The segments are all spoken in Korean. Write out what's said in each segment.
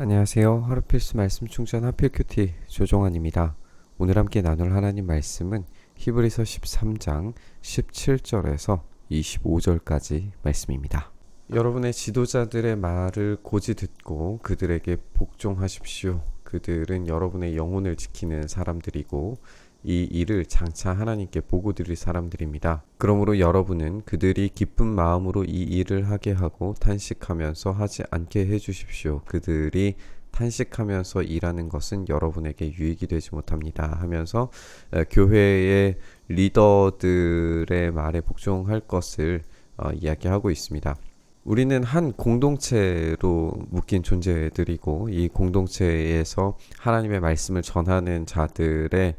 안녕하세요. 하루 필수 말씀 충전 하필 큐티 조종환입니다. 오늘 함께 나눌 하나님 말씀은 히브리서 13장 17절에서 25절까지 말씀입니다. 여러분의 지도자들의 말을 고지 듣고 그들에게 복종하십시오. 그들은 여러분의 영혼을 지키는 사람들이고 이 일을 장차 하나님께 보고 드릴 사람들입니다. 그러므로 여러분은 그들이 기쁜 마음으로 이 일을 하게 하고 탄식하면서 하지 않게 해주십시오. 그들이 탄식하면서 일하는 것은 여러분에게 유익이 되지 못합니다 하면서 교회의 리더들의 말에 복종할 것을 이야기하고 있습니다. 우리는 한 공동체로 묶인 존재들이고 이 공동체에서 하나님의 말씀을 전하는 자들의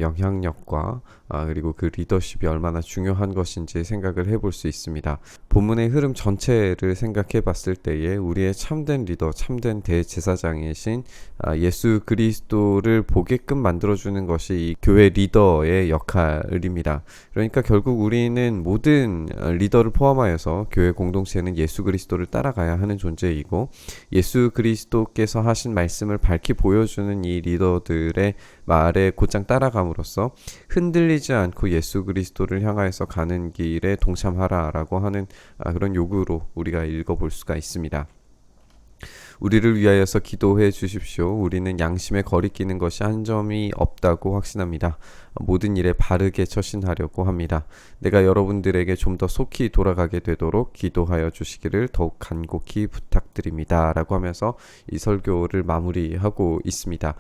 영향력과 그리고 그 리더십이 얼마나 중요한 것인지 생각을 해볼 수 있습니다. 본문의 흐름 전체를 생각해 봤을 때에 우리의 참된 리더, 참된 대제사장이신 예수 그리스도를 보게끔 만들어주는 것이 이 교회 리더의 역할입니다. 그러니까 결국 우리는 모든 리더를 포함하여서 교회 공동체는 예수 그리스도를 따라가야 하는 존재이고 예수 그리스도께서 하신 말씀을 밝히 보여주는 이 리더들의 말에 곧장 따라감으로써 흔들리지 않고 예수 그리스도를 향하여서 가는 길에 동참하라라고 하는 그런 요구로 우리가 읽어볼 수가 있습니다. 우리를 위하여서 기도해 주십시오. 우리는 양심에 거리끼는 것이 한 점이 없다고 확신합니다. 모든 일에 바르게 처신하려고 합니다. 내가 여러분들에게 좀 더 속히 돌아가게 되도록 기도하여 주시기를 더욱 간곡히 부탁드립니다. 라고 하면서 이 설교를 마무리하고 있습니다.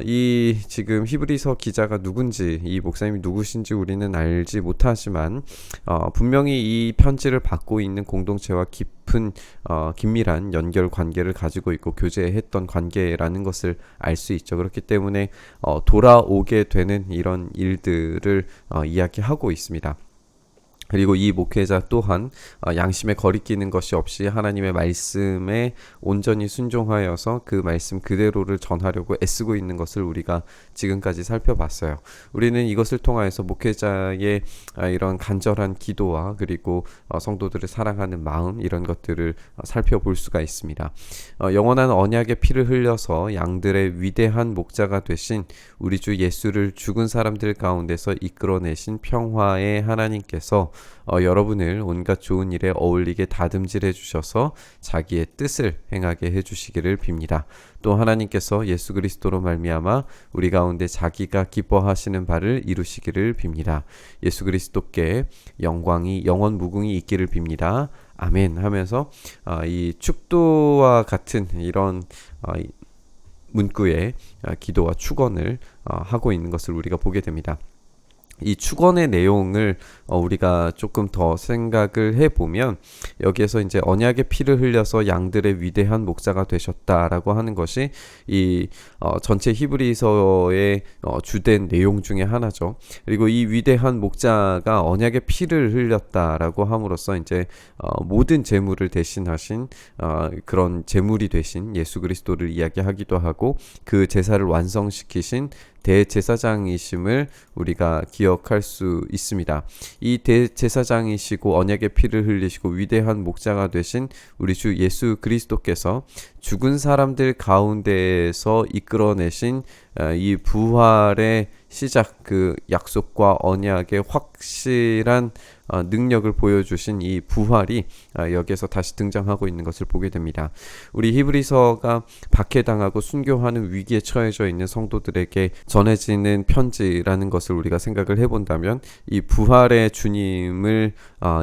이 지금 히브리서 기자가 누군지, 이 목사님이 누구신지 우리는 알지 못하지만 분명히 이 편지를 받고 있는 공동체와 깊은 긴밀한 연결 관계를 가지고 있고 교제했던 관계라는 것을 알 수 있죠. 그렇기 때문에 돌아오게 되는 이런 일들을 이야기하고 있습니다. 그리고 이 목회자 또한 양심에 거리끼는 것이 없이 하나님의 말씀에 온전히 순종하여서 그 말씀 그대로를 전하려고 애쓰고 있는 것을 우리가 지금까지 살펴봤어요. 우리는 이것을 통하여서 목회자의 이런 간절한 기도와 그리고 성도들을 사랑하는 마음 이런 것들을 살펴볼 수가 있습니다. 영원한 언약의 피를 흘려서 양들의 위대한 목자가 되신 우리 주 예수를 죽은 사람들 가운데서 이끌어내신 평화의 하나님께서 여러분을 온갖 좋은 일에 어울리게 다듬질해 주셔서 자기의 뜻을 행하게 해주시기를 빕니다. 또 하나님께서 예수 그리스도로 말미암아 우리 가운데 자기가 기뻐하시는 바를 이루시기를 빕니다. 예수 그리스도께 영광이 영원 무궁히 있기를 빕니다. 아멘 하면서 이 축도와 같은 이런 문구의 기도와 축원을 하고 있는 것을 우리가 보게 됩니다. 이 축원의 내용을 우리가 조금 더 생각을 해보면 여기에서 이제 언약의 피를 흘려서 양들의 위대한 목자가 되셨다라고 하는 것이 이 전체 히브리서의 주된 내용 중에 하나죠. 그리고 이 위대한 목자가 언약의 피를 흘렸다라고 함으로써 이제 모든 제물을 대신하신 그런 제물이 되신 예수 그리스도를 이야기하기도 하고 그 제사를 완성시키신 대제사장이심을 우리가 기억할 수 있습니다. 이 대제사장이시고 언약의 피를 흘리시고 위대한 목자가 되신 우리 주 예수 그리스도께서 죽은 사람들 가운데에서 이끌어내신 이 부활의 시작, 그 약속과 언약의 확실한 능력을 보여주신 이 부활이 여기에서 다시 등장하고 있는 것을 보게 됩니다. 우리 히브리서가 박해당하고 순교하는 위기에 처해져 있는 성도들에게 전해지는 편지라는 것을 우리가 생각을 해본다면 이 부활의 주님을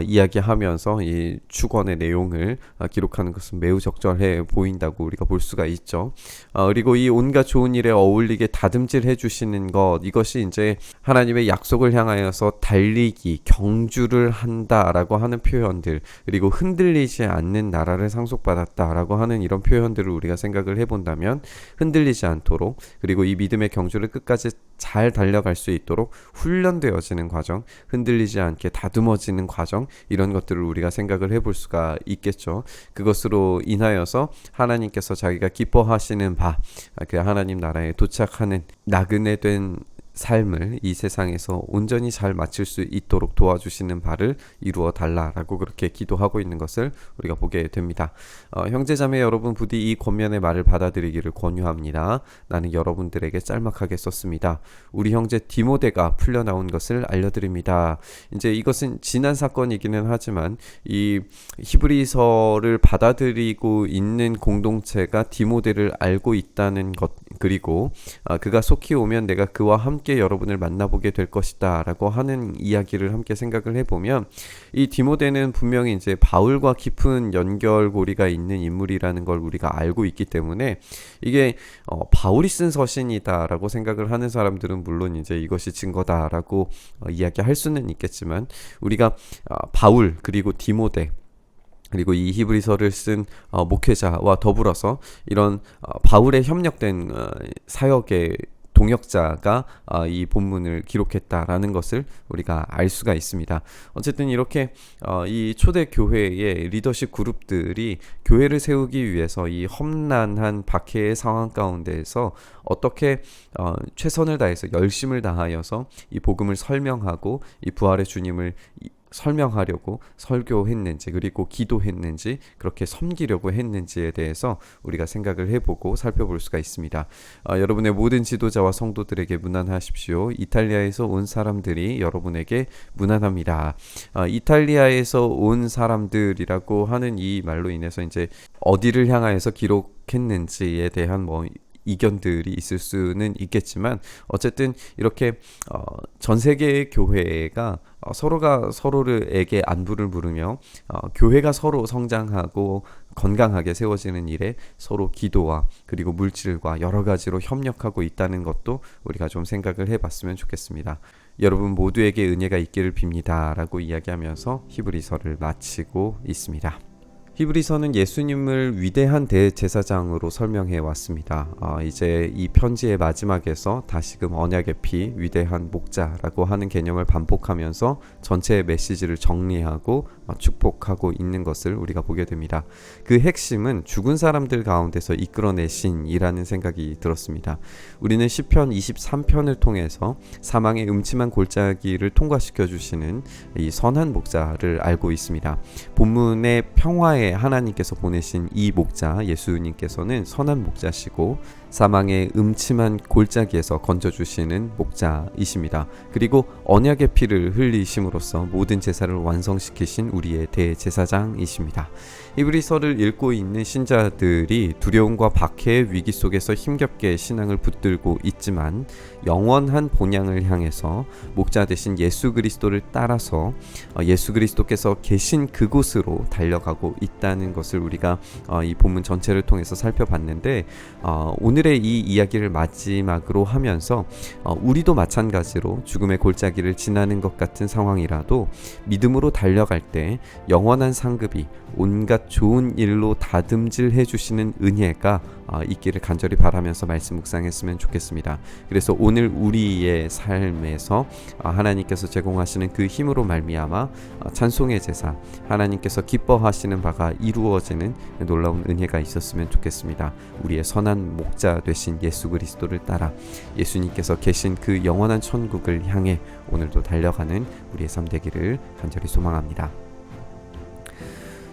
이야기하면서 이 축원의 내용을 기록하는 것은 매우 적절해 보인다고 우리가 볼 수가 있죠. 그리고 이 온갖 좋은 일에 어울리게 다듬질해 주시는 것, 이것이 이제 하나님의 약속을 향하여서 달리기, 경주를 한다라고 하는 표현들, 그리고 흔들리지 않는 나라를 상속받았다라고 하는 이런 표현들을 우리가 생각을 해본다면 흔들리지 않도록, 그리고 이 믿음의 경주를 끝까지 잘 달려갈 수 있도록 훈련되어지는 과정, 흔들리지 않게 다듬어지는 과정, 이런 것들을 우리가 생각을 해볼 수가 있겠죠. 그것으로 인하여서 하나님께서 자기가 기뻐하시는 바, 그 하나님 나라에 도착하는 나그네 된 삶을 이 세상에서 온전히 잘 마칠 수 있도록 도와주시는 바를 이루어 달라라고 그렇게 기도하고 있는 것을 우리가 보게 됩니다. 형제자매 여러분, 부디 이 권면의 말을 받아들이기를 권유합니다. 나는 여러분들에게 짤막하게 썼습니다. 우리 형제 디모데가 풀려나온 것을 알려드립니다. 이제 이것은 지난 사건이기는 하지만 이 히브리서를 받아들이고 있는 공동체가 디모데를 알고 있다는 것, 그리고 그가 속히 오면 내가 그와 함께 여러분을 만나보게 될 것이다 라고 하는 이야기를 함께 생각을 해보면, 이 디모데는 분명히 이제 바울과 깊은 연결고리가 있는 인물이라는 걸 우리가 알고 있기 때문에 이게 바울이 쓴 서신이다 라고 생각을 하는 사람들은 물론 이제 이것이 증거다라고 이야기할 수는 있겠지만, 우리가 바울 그리고 디모데 그리고 이 히브리서를 쓴 목회자와 더불어서 이런 바울의 협력된 사역의 동역자가 이 본문을 기록했다라는 것을 우리가 알 수가 있습니다. 어쨌든 이렇게 이 초대 교회의 리더십 그룹들이 교회를 세우기 위해서 이 험난한 박해의 상황 가운데에서 어떻게 최선을 다해서 열심을 다하여서 이 복음을 설명하고 이 부활의 주님을 설명하려고 설교했는지, 그리고 기도했는지, 그렇게 섬기려고 했는지에 대해서 우리가 생각을 해보고 살펴볼 수가 있습니다. 여러분의 모든 지도자와 성도들에게 문안하십시오. 이탈리아에서 온 사람들이 여러분에게 문안합니다. 이탈리아에서 온 사람들이라고 하는 이 말로 인해서 이제 어디를 향하여서 기록했는지에 대한 이견들이 있을 수는 있겠지만, 어쨌든 이렇게 전 세계의 교회가 서로가 서로에게 안부를 물으며 교회가 서로 성장하고 건강하게 세워지는 일에 서로 기도와 그리고 물질과 여러 가지로 협력하고 있다는 것도 우리가 좀 생각을 해봤으면 좋겠습니다. 여러분 모두에게 은혜가 있기를 빕니다 라고 이야기하면서 히브리서를 마치고 있습니다. 히브리서는 예수님을 위대한 대제사장으로 설명해 왔습니다. 이제 이 편지의 마지막에서 다시금 언약의 피, 위대한 목자라고 하는 개념을 반복하면서 전체의 메시지를 정리하고 축복하고 있는 것을 우리가 보게 됩니다. 그 핵심은 죽은 사람들 가운데서 이끌어내신이라는 생각이 들었습니다. 우리는 시편 23편을 통해서 사망의 음침한 골짜기를 통과시켜 주시는 이 선한 목자를 알고 있습니다. 본문의 평화의 하나님께서 보내신 이 목자 예수님께서는 선한 목자시고 사망의 음침한 골짜기에서 건져주시는 목자이십니다. 그리고 언약의 피를 흘리심으로써 모든 제사를 완성시키신 우리의 대제사장이십니다. 히브리서를 읽고 있는 신자들이 두려움과 박해의 위기 속에서 힘겹게 신앙을 붙들고 있지만 영원한 본향을 향해서 목자 되신 예수 그리스도를 따라서 예수 그리스도께서 계신 그곳으로 달려가고 있다는 것을 우리가 이 본문 전체를 통해서 살펴봤는데, 오늘의 이 이야기를 마지막으로 하면서 우리도 마찬가지로 죽음의 골짜기를 지나는 것 같은 상황이라도 믿음으로 달려갈 때 영원한 상급이 온갖 좋은 일로 다듬질해 주시는 은혜가 있기를 간절히 바라면서 말씀 묵상했으면 좋겠습니다. 그래서 오늘 우리의 삶에서 하나님께서 제공하시는 그 힘으로 말미암아 찬송의 제사, 하나님께서 기뻐하시는 바가 이루어지는 놀라운 은혜가 있었으면 좋겠습니다. 우리의 선한 목자 되신 예수 그리스도를 따라 예수님께서 계신 그 영원한 천국을 향해 오늘도 달려가는 우리의 삶 되기를 간절히 소망합니다.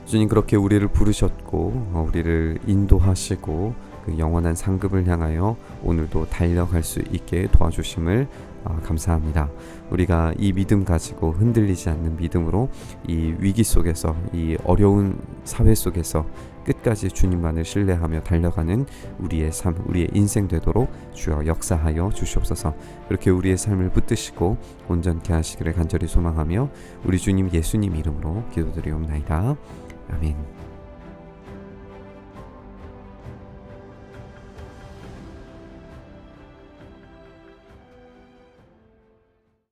주님, 그렇게 우리를 부르셨고 우리를 인도하시고 그 영원한 상급을 향하여 오늘도 달려갈 수 있게 도와주심을 감사합니다. 우리가 이 믿음 가지고 흔들리지 않는 믿음으로 이 위기 속에서, 이 어려운 사회 속에서 끝까지 주님만을 신뢰하며 달려가는 우리의 삶, 우리의 인생 되도록 주여 역사하여 주시옵소서. 그렇게 우리의 삶을 붙드시고 온전케 하시기를 간절히 소망하며 우리 주님 예수님 이름으로 기도드리옵나이다. 아멘.